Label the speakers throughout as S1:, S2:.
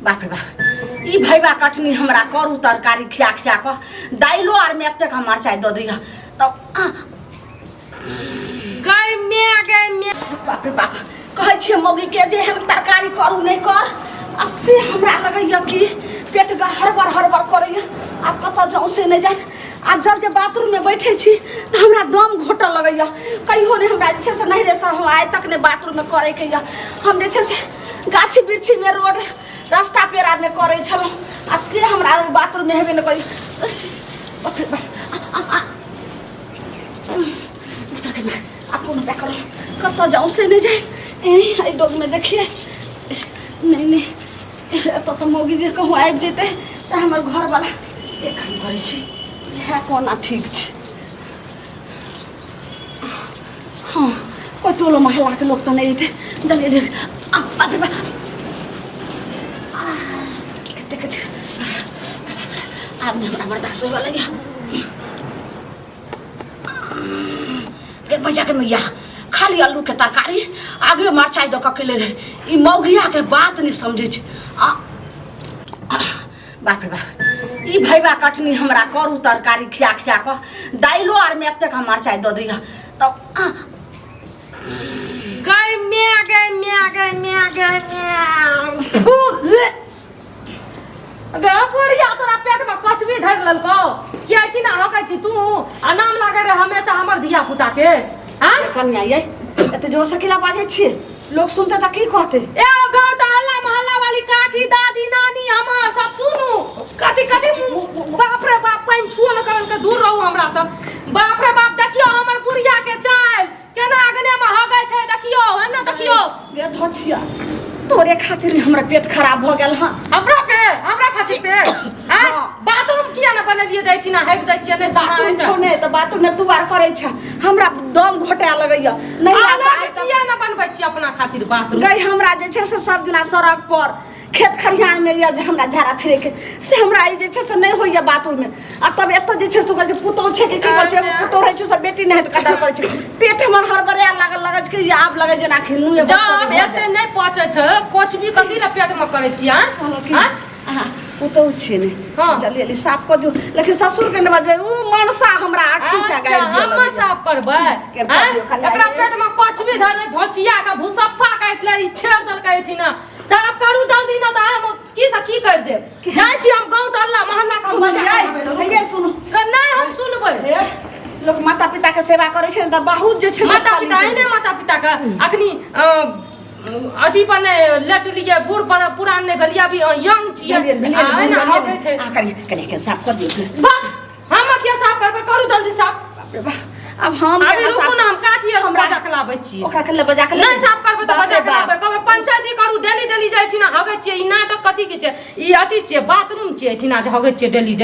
S1: बाप रे बाप ई भैया कटनी हमरा करू तरकारी खिया खिया क दाइलो आर में एतेक हमर चाय द दिया तब
S2: गई में
S1: बाप रे बाप कहै छियै मौगी के जे हम तरकारी करू नहीं कर अस्से हमरा लगैया कि पेट हड़बड़ करैया आब कतऽ जाऊँ से नहीं जाए आ जब जे बाथरूम में बैठे छी तो हमरा दम घोटऽ लगैया कहियो नहीं हमरा जे से नहीं रे सर हम आइ तक ने बाथरूम में करे के या हम जे से गाछी बिरछी में रोड रास्ता पेरा में करे छलौं आ से हमरा बाथरूम में हेबे न करी बाप रे बाप आप कौन पैक करो कत जाऊँ से नहीं जाए डोग में देखिए नहीं तो मौगी जे कहूँ आबि जेते चाहे हमर घर वाला एक काम करे छी है कोना ठीक छै हाँ कोई टोलो मोहल्ला के लोग तो नहीं थे जल्दी अब हमरा बर्दाश्त होए वाला रे भैया के मैया खाली आलू के तरकारी आगे मरचाई दो के ले रहे ई मौगिया के बात नहीं समझे छ बाप रे बाप ई भैया कटनी हमरा करू तरकारी खिया खिया क दाइलो आर में एतेक मरचाई द दिया तब
S2: गई गया तोरा पेट में कचबी धर ललको कि ऐसी ना हो छी तू आ नाम लागे रे हमेशा हमर धिया पुता के हां
S1: कन्या ये एते जोर से किला बाजे छी लोग सुनते त की कहते
S2: ए गांव टहला मोहल्ला वाली काकी दादी नानी हमर सब सुनू कथि बाप रे बाप पाइन छुओ न करन के दूर रहू हमरा सब बाप रे बाप देखियो हमर गुड़िया के चाल केना अगने में हो गई छै देखियो है न देखियो
S1: गे धोछिया तोरे खातिर हमरा पेट खराब भ गेल हां
S2: हमरा खातिर पे हां बाथरूम किया न बनलिए जाइ छी ना हेक दै छी नै
S1: बाथरूम छोने त बाथरूम में दुआर करे छ हमरा दम घोटा लगैया नहीं
S2: आसा किया न बनबै छी अपना खातिर बाथरूम
S1: गई हमरा जे छै से सब दिना सड़क पर खेत खरियान में या जे हमरा झाड़ा फिरे के से हमरा ई जे छै से नहीं होइया बाथरूम में आ तब एत जे छै से कहै छै पुतौ छै कि कहै छै पुतौ रहै छै सब बेटी नहीं त कदर करे छै पेट हमर हड़बड़ाय लगै छै कि आब लगै जेना खिनु ए
S2: जब एते नहीं पचै छै कोचबी कथि ल पेट में करे छी हां
S1: हां पुतौ छै ने जल्दी जल्दी साफ क दियो लेकिन ससुर के न बजबै उ मनसा हमरा आठी से गाय दियो
S2: हम साफ करबै एकरा पेट में कोचबी धर धोचिया का भूसफ्फा काट ले ई छेड़ दल के एठिना साफ करू जल्दी न त हम की कर दे जाय छी हम गांव टल्ला मोहल्ला का बजाय
S1: ये सुनु
S2: नहीं हम सुनबै
S1: लोग माता पिता के सेवा करे छै त बहुत जे छै
S2: माता पिता है ने माता पिता का अखनी अथी पर लेट लिए बूढ़ पर पुरान ने भेलिया भी यंग छियै है ना हो गई छै
S1: कने साफ कर दियो
S2: हम क्या साफ करबे करू जल्दी साफ
S1: अब हम
S2: रुकू ना हम काटिए हमरा जखलाबै छी
S1: ओकरा के ले बजा के
S2: नहीं साफ करबे त बजा के लाबै कहबे पंचायती करू डेली जाइ छी ना हगै छी ई नाटक कथि के छै ई अथी छै बाथरूम छै एठिना जे हगै छी डेली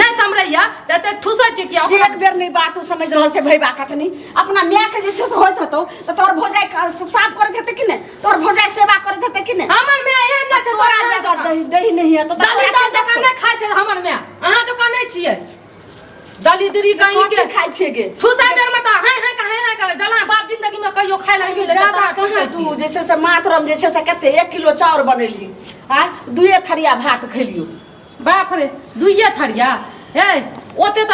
S2: नहीं समरैया त ठुसै छै कि अब
S1: एक बेर नहीं बात समझ रहल छै भैया कटनी अपना माय के जे छै से होइत हतो त तोर भोजाई साफ करत हेते कि ने तोर भोजाई सेवा करत हेते कि ने
S2: हमर माय एहन न छै
S1: तोरा जगह दही नहीं है तो
S2: दली जगह नहीं खाइ छै हमर माय अहाँ जगह नहीं छियै दलिदरी कहीं के
S1: खाइ छै गे
S2: ठुसा बेर में त है का जला बाप जिंदगी में कहियो खाइ ला मिले
S1: ज्यादा कहां तू जे छै से मातरम जे छै से कते 1 किलो चाउर बनेली हां 2 थरिया भात खैलियो
S2: बाप रे 2 थरिया हे ओते त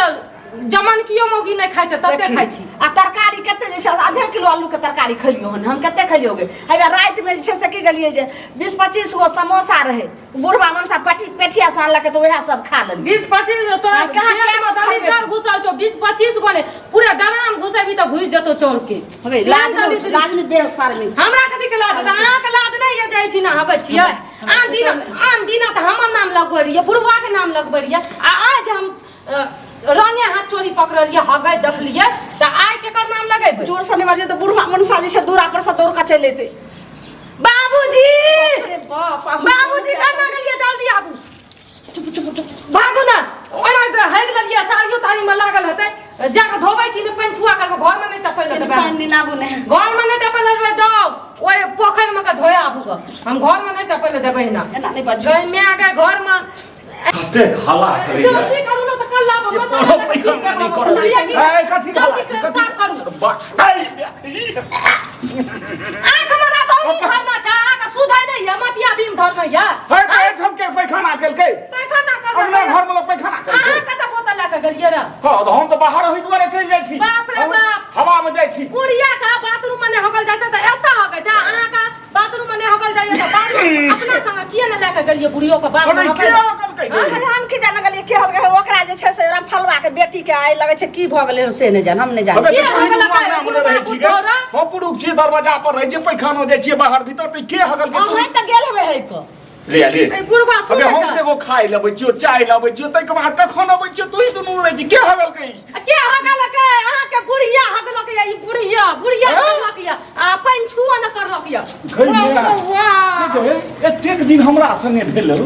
S2: जमन कियो मौगी नहीं खाइ छै तते खाइ छी
S1: आ तरकारी कते जे छै आधा किलो आलू के तरकारी खैलियो हन हम कते खैलियो गे हबे रात में जे छै से की गेलिए जे 20-25 गो समोसा रहे बुढ़वा मनसा पेठिया सानला के तो वह सब खा लेली
S2: 20-25 तोरा कहां के दलिदर घुसल छौ 20-25 गो ने पूरे डराम घुसेबी त घुस जतो चौर के
S1: हबे लाज में बेशर्मी
S2: हमरा कथि के लाज अहाँ के लाज नहीं है जाइ छी ना हबे छियै आन दिन त हमर नाम लगबै रिए बुढ़वा के नाम लगबै रिए आ आज हम रंगे हाथ चोरी पकड़लिए हगै देखलिए त आइ केकर नाम लगेबै
S1: जोर से नहीं मारियो तो बुढ़वा मनसा जे छै दूरा पर से दौड़ के चल लेते
S2: बाबूजी
S1: अरे बाप
S2: बाबूजी कहाँ गेलिए जल्दी आबू चुप भागू ना ओना जे हैग लेलिए सारियो तारी में लागल हेतै जाके धोबै कि ने पानी छुआ करबो घर में नहीं टपै ले देबै
S1: पानी ना बुने
S2: घर में नहीं टपै ले देबै जाओ ओए पोखर में के धोया आबू ग हम घर में नहीं टपै ले देबै ना
S1: एना नहीं बज
S2: गई में आके घर में
S3: कते हला करे
S2: जल्दी करू ना त कल लाब मसाला नहीं करू
S3: ए कथि
S2: साफ करू आंख में तो नहीं धरना चाह का सुधाई नहीं है मतिया बीम धरना है
S3: के पैखाना केलकै
S2: पैखाना कर
S3: अपना घर में लोग पैखाना करे
S2: अहाँ कतऽ बोतल लए के गेलियै रे
S3: हां तो हम तो बाहर होई दुआरे चल जाई छी
S2: बाप रे बाप
S3: हवा में जाई छी
S2: बुढ़िया का बाथरूम में हगल जाय छै त एता हगै छै अहाँ का बाथरूम में हगल जाय त बाथरूम अपना संग किए न लए के गेलियै बुढ़ियो के बाप में
S3: के हगल कहि
S1: अरे हम की जान गेलिए के हल गए ओकरा जे छै से रामफलवा के बेटी के आइ लगे छै की भ गेलै से नहि जान हम नहि जान
S3: अबे तो हम रहे छी हम पुरुष छी दरवाजा पर रहे छी पैखाना जाई छी बाहर भीतर त के हगल के
S1: अहाँ त गेल हेबै है को
S3: ले ले
S2: ए बुढ़वा सुन
S3: अबे हम देखो खाइ लबै छियो चाय लबै छियो तै के बाद तखन अबै छियो तू ही दुनू रहे छी के हगल कहि
S2: के हगल के अहाँ के बुढ़िया हगल के ई बुढ़िया छलक या आ पाइन छुआ न करलक या
S3: वाह एतेक दिन हमरा संगे भेलौ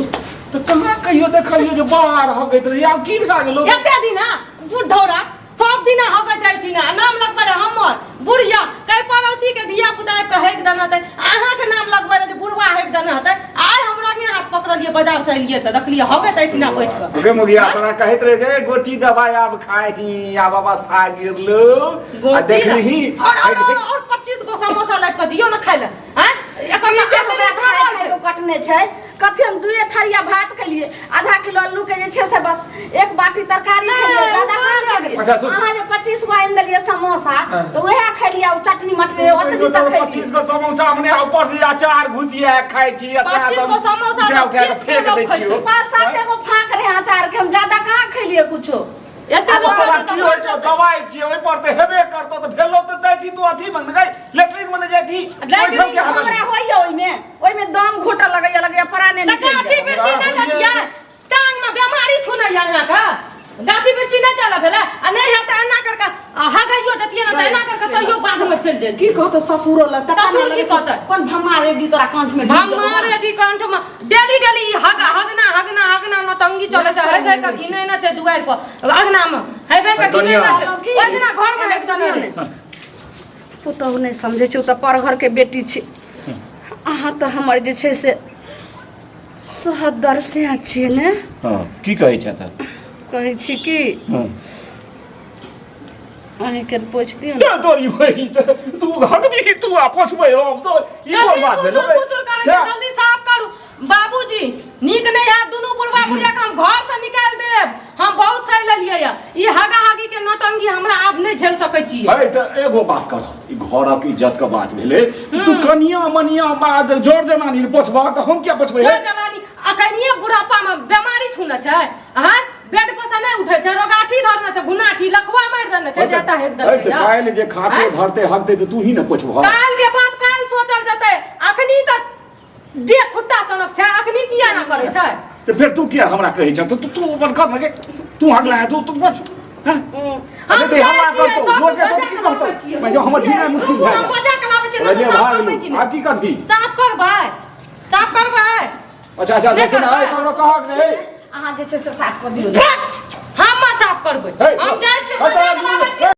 S3: त कहां कहियो देखलियो जे बाहर हगैत रही आब की भा गेलो
S2: एते दिन बुढ़ौरा सब दिन हगै जाइ छी ना नाम लगबे रे हमर बुढ़िया कै पड़ोसी के धिया पुता पे हेग देना त अहाँ के नाम लगबे रे जे बुढ़वा हेग देना त आइ हमरा के हाथ पकड़लिए बाजार से एलिए त देखलिए हगै तै छी ना बैठ के
S3: ओके मुगिया तोरा कहैत रहे गे गोटी दवाई आब खाही आब अवस्था गिरलो आ देखलही
S2: और 25 गो समोसा लाइट के दियो न खाइ ले हैं एकर नीचे हमरा सवाल छै
S1: कटने छै कथि हम दुए थारिया भात के लिए आधा किलो आलू के जे छै से बस एक बाटी तरकारी खेलिए ज्यादा कहां खेलिए अहाँ जे 25 गो आइन देलिए समोसा तो वहे खेलिए और चटनी मटनी ओतनी तक खेलिए
S3: 25 गो समोसा हमने ऊपर से अचार घुसिया खाइ छी अचार
S2: 25 गो समोसा
S3: उठा के फेंक दै छियो
S1: 5-7 गो फाक रहे अचार के हम ज्यादा कहां खेलिए कुछो
S2: एते
S3: दवाई छियै ओइ पर त हेबे करतो त भेलो त दैती तू अथी में गई लेटरिन में जाती
S1: लेटरिन हमरा होइए ओइ में दम घोटा लगैया प्राणे निकल
S2: गाछी बिरची न जतिया टांग में बीमारी छुना यहां का गाछी बिरची न चला भेला आ नहीं हटा एना करके हगाइयो जतिया न एना करके तइयो बाद में चल जाए
S1: की कहतो ससुरो लगता
S2: ससुर की कहता
S1: कोन भमार रेडी तोरा कंठ में
S2: हमारे दी कंठ में डेली हगना नटंगी चले छै हेगे का गिनै न छै दुआर पर अगना में हेगे का गिनै न छै ओइ दिना घर में सने
S1: पुतहु नहीं समझे छै त पर घर के बेटी छै अहाँ त हमर जे छै से सहदर से छियै ने
S3: हां की कहै छै त
S1: कहै छी कि अहीं के पूछती
S3: ना तोरी भाई तू हगदी तू आ पोछबै हम तो ई कोन बात भेलो
S2: जल्दी साफ करू बाबूजी नीक नहीं है दोनों बुढ़वा बुढ़िया के हम घर से निकाल देब हम बहुत सही लेलिए या ई हगा हगी के नटंगी हमरा आब नहीं झेल सकै छी
S3: है त एगो बात कर ई घरक इज्जत के बात भेले तू कनिया मनिया बाद जोर जनानी पोछबा त हम क्या पोछबै
S2: जोर जनानी अखनिए बुढ़ापा में बीमारी छूना छै हां बेड पर से नहीं उठे छै रोगाठी धरना छै गुनाठी लखवा मार देना छै जाता है एकदम
S3: त काल जे खाते धरते हगते त तू ही न पोछबा
S2: काल के बात काल सोचल जते अखनी त देख खुट्टा सनक छै अखनी किया न करे छै
S3: तो फिर तू क्या हमरा कहे छ तू अपन कर लगे तू हगला है तू बच हैं
S2: हम
S3: ते हमरा करतो जोर के तो की कहतो मैं जो हमर जीना मुश्किल है
S2: हम मजा के लाबे छै न साफ करबै छी
S3: आ की करबी
S2: साफ करबै
S3: अच्छा सुन है कोनो कहक नहीं
S1: अहाँ जे छै से साफ कर दियौ
S2: हम साफ करबै हम जाय छी मजा के लाबे छी